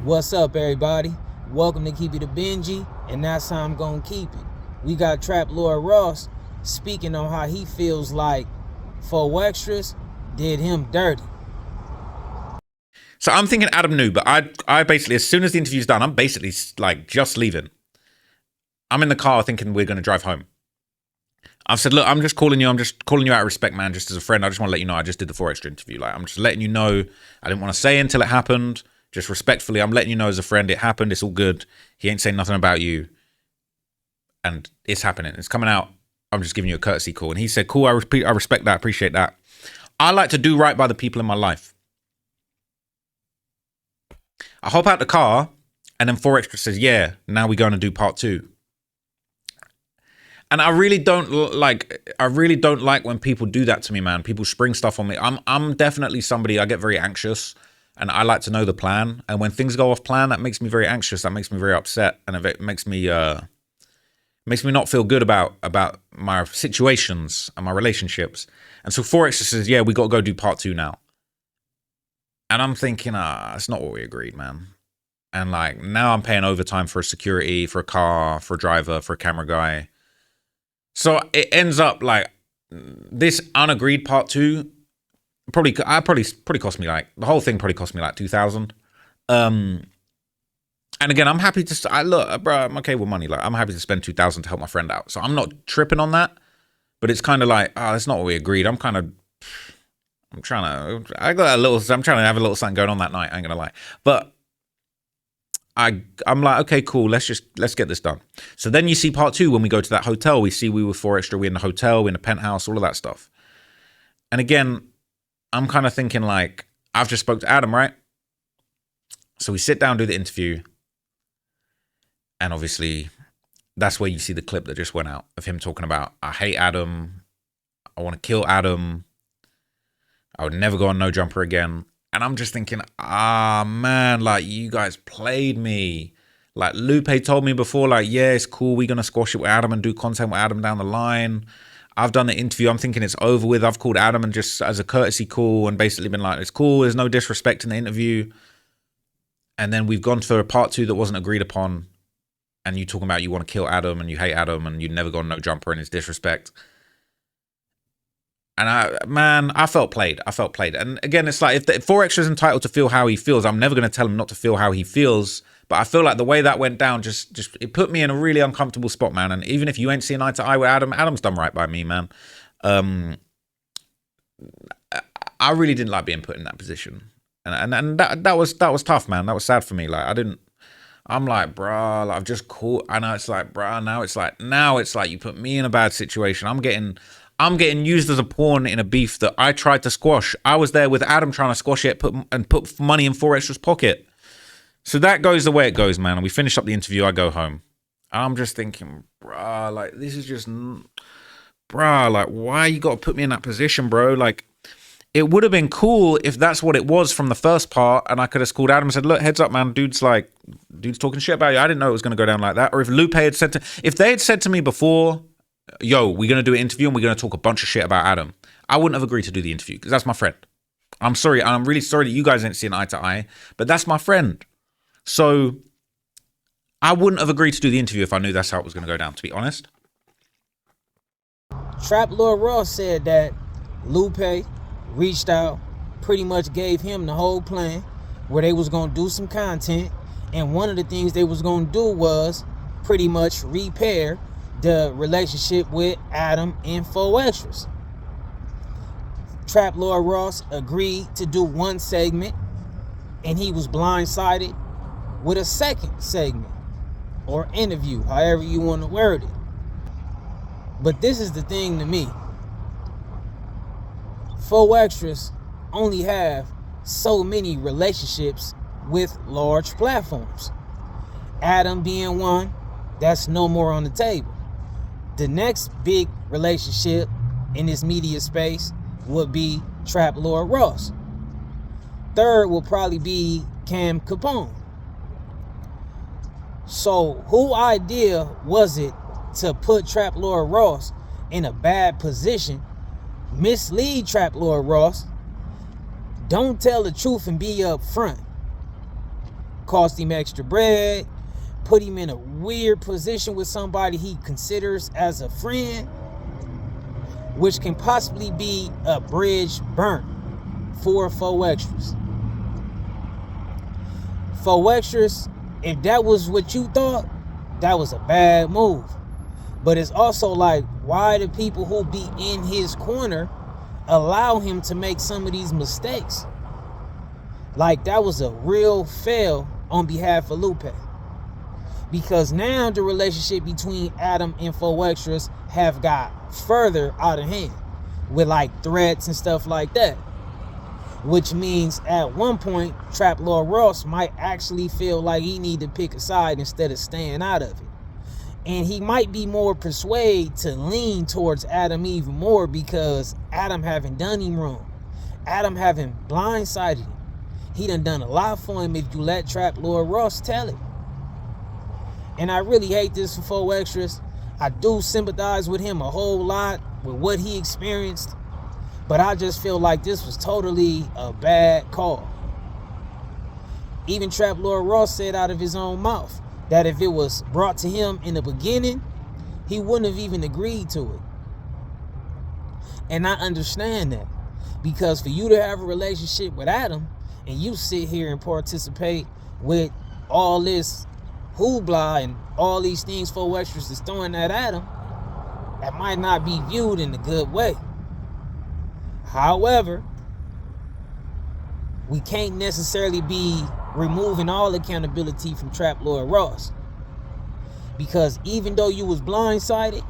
What's up, everybody? Welcome to Keep It a Benji, and that's how I'm gonna keep it. We got Trap Lord Ross speaking on how he feels like 4Extras did him dirty. So I'm thinking Adam knew, but I basically, as soon as the interview's done, I'm basically like just leaving. I'm in the car thinking we're going to drive home. I've said, look, I'm just calling you out of respect, man, just as a friend. I just want to let you know I just did the 4Extra interview. Like, I'm just letting you know. I didn't want to say it until it happened. Just respectfully, I'm letting you know as a friend, it happened. It's all good. He ain't saying nothing about you. And it's happening. It's coming out. I'm just giving you a courtesy call. And he said, cool, I respect that. Appreciate that. I like to do right by the people in my life. I hop out the car, and then 4Extra says, yeah, now we're going to do part 2. And I really don't like when people do that to me, man. People spring stuff on me. I'm definitely somebody, I get very anxious, and I like to know the plan. And when things go off plan, that makes me very anxious. That makes me very upset, and it makes me not feel good about my situations and my relationships. And so 4Extra says, yeah, we got to go do part 2 now. And I'm thinking, that's not what we agreed, man. And like, now I'm paying overtime for a security, for a car, for a driver, for a camera guy. So it ends up like this unagreed part 2 probably cost me like, the whole thing probably cost me like 2,000. And again, I'm happy to, look, bro, I'm okay with money. Like, I'm happy to spend 2,000 to help my friend out. So I'm not tripping on that, but it's kind of like, that's not what we agreed. I'm trying to have a little something going on that night. I ain't gonna lie. But I'm like, okay, cool. Let's get this done. So then you see part 2 when we go to that hotel. We were 4Extra. We're in the hotel, we're in the penthouse, all of that stuff. And again, I'm kind of thinking like, I've just spoke to Adam, right? So we sit down, do the interview. And obviously, that's where you see the clip that just went out of him talking about, I hate Adam. I want to kill Adam. I would never go on No Jumper again. And I'm just thinking, man, like, you guys played me. Like, Lupe told me before, like, yeah, it's cool. We're going to squash it with Adam and do content with Adam down the line. I've done the interview. I'm thinking it's over with. I've called Adam and just as a courtesy call and basically been like, it's cool. There's no disrespect in the interview. And then we've gone for a part 2 that wasn't agreed upon. And you talking about you want to kill Adam and you hate Adam and you'd never go on No Jumper and it's disrespect. And I felt played. And again, it's like, if 4Extra is entitled to feel how he feels, I'm never going to tell him not to feel how he feels. But I feel like the way that went down, just it put me in a really uncomfortable spot, man. And even if you ain't seeing eye to eye with Adam, Adam's done right by me, man. I really didn't like being put in that position. And that was tough, man. That was sad for me. Like, I'm like, bruh, like, I've just caught. I know it's like, bruh, now it's like you put me in a bad situation. I'm getting used as a pawn in a beef that I tried to squash. I was there with Adam trying to squash it, put money in 4Extra's pocket. So that goes the way it goes, man. And we finish up the interview. I go home. I'm just thinking, bruh, like, this is just, bruh, like, why you got to put me in that position, bro? Like, it would have been cool if that's what it was from the first part, and I could have called Adam and said, look, heads up, man, dude's talking shit about you. I didn't know it was going to go down like that. Or if Lupe had said if they had said to me before, yo, we're going to do an interview and we're going to talk a bunch of shit about Adam, I wouldn't have agreed to do the interview because that's my friend. I'm sorry. I'm really sorry that you guys ain't seeing eye to eye, but that's my friend. So I wouldn't have agreed to do the interview if I knew that's how it was going to go down, to be honest. Trap Lord Ross said that Lupe reached out, pretty much gave him the whole plan where they was going to do some content. And one of the things they was going to do was pretty much repair the relationship with Adam and 4Extras. Trap Lord Ross agreed to do one segment, and he was blindsided with a second segment or interview, however you want to word it. But this is the thing to me. 4Extras only have so many relationships with large platforms. Adam being one, that's no more on the table. The next big relationship in this media space would be Trap Lord Ross. Third will probably be Cam Capone. So whose idea was it to put Trap Lord Ross in a bad position, mislead Trap Lord Ross, don't tell the truth and be up front, cost him extra bread, put him in a weird position with somebody he considers as a friend, which can possibly be a bridge burnt for 4 extras. 4 extras, if that was what you thought, that was a bad move. But it's also like, why the people who be in his corner allow him to make some of these mistakes? Like, that was a real fail on behalf of Lupe. Because now the relationship between Adam and 4 extras have got further out of hand with like threats and stuff like that. Which means at one point, Trap Lord Ross might actually feel like he need to pick a side instead of staying out of it. And he might be more persuaded to lean towards Adam even more because Adam haven't done him wrong. Adam haven't blindsided him. He done a lot for him if you let Trap Lord Ross tell it. And I really hate this for 4 extras. I do sympathize with him a whole lot with what he experienced. But I just feel like this was totally a bad call. Even Trap Lord Ross said out of his own mouth that if it was brought to him in the beginning, he wouldn't have even agreed to it. And I understand that. Because for you to have a relationship with Adam and you sit here and participate with all this hoopla and all these things 4 extras is throwing at Adam, that might not be viewed in a good way. However, we can't necessarily be removing all accountability from Trap Lord Ross. Because even though you was blindsided,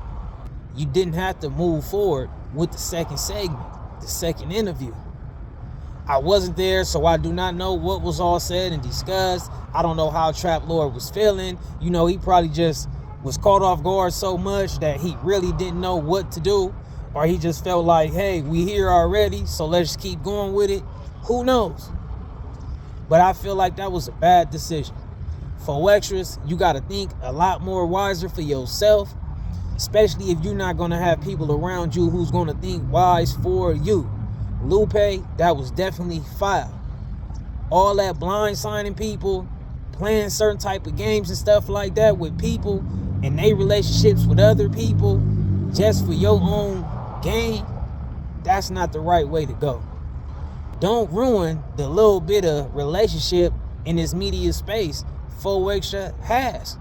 you didn't have to move forward with the second segment, the second interview. I wasn't there, so I do not know what was all said and discussed. I don't know how Trap Lord was feeling. You know, he probably just was caught off guard so much that he really didn't know what to do. Or he just felt like, hey, we here already, so let's keep going with it. Who knows? But I feel like that was a bad decision. 4 extras, you got to think a lot more wiser for yourself, especially if you're not going to have people around you who's going to think wise for you. Lupe, that was definitely foul. All that blindsiding people, playing certain type of games and stuff like that with people and their relationships with other people just for your own gain, that's not the right way to go. Don't ruin the little bit of relationship in this media space 4 extra has.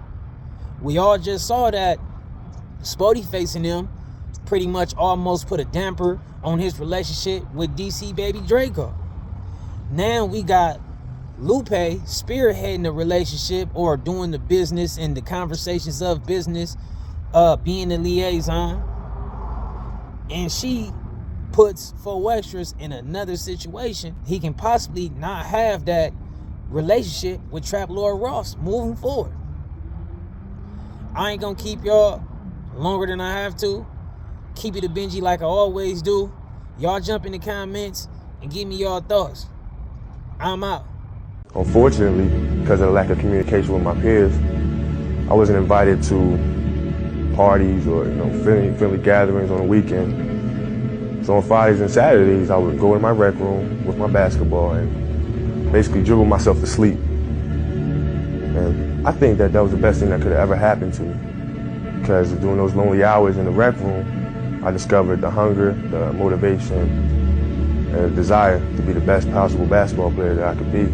We all just saw that Spody facing them pretty much almost put a damper on his relationship with DC Baby Draco. Now we got Lupe spearheading the relationship or doing the business and the conversations of business, being the liaison. And she puts 4 extras in another situation. He can possibly not have that relationship with Trap Lord Ross moving forward. I ain't gonna keep y'all longer than I have to. Keep it a Benji like I always do. Y'all jump in the comments and give me y'all thoughts. I'm out. Unfortunately, because of the lack of communication with my peers, I wasn't invited to parties or family gatherings on the weekend. So on Fridays and Saturdays, I would go in my rec room with my basketball and basically dribble myself to sleep. And I think that was the best thing that could have ever happened to me, because during those lonely hours in the rec room, I discovered the hunger, the motivation, and the desire to be the best possible basketball player that I could be.